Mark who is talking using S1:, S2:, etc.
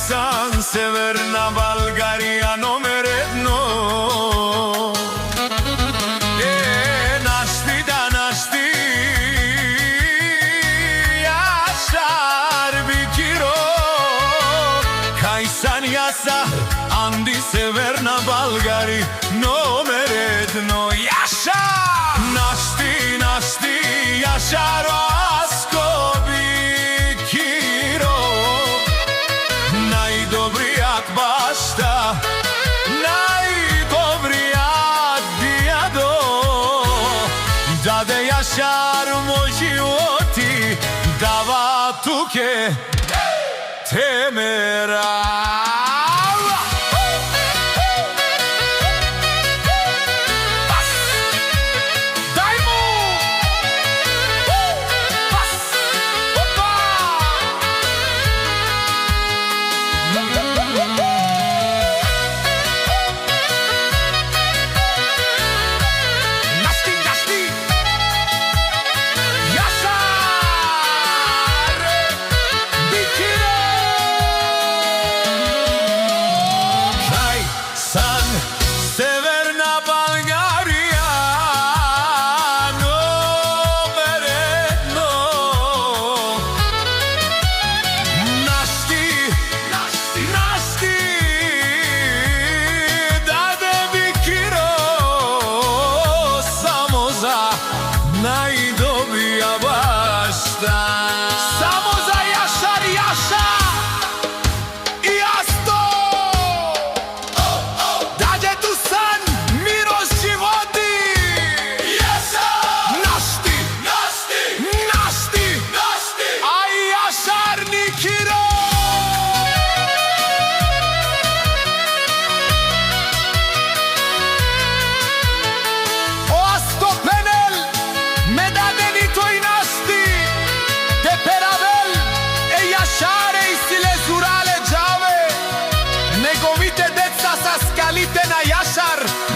S1: sam Severna Bulgarija номер 1. Našti da našti Yaşar Bikiro Kaysan Yasa Andi Severna Bulgari номер 1. Yaşar Našti našti Yaşar Asko Bikiro Najdobrijat bašta Najdobrijat dijado Dade Yaşar moj životi Dava tuke temera Severna Bulgarija номер 1. Našti Dade Bikiro Samo za najdobija bašta Samo za Yaşar Yaşa I Asto Неговите деца са скалите на Yaşar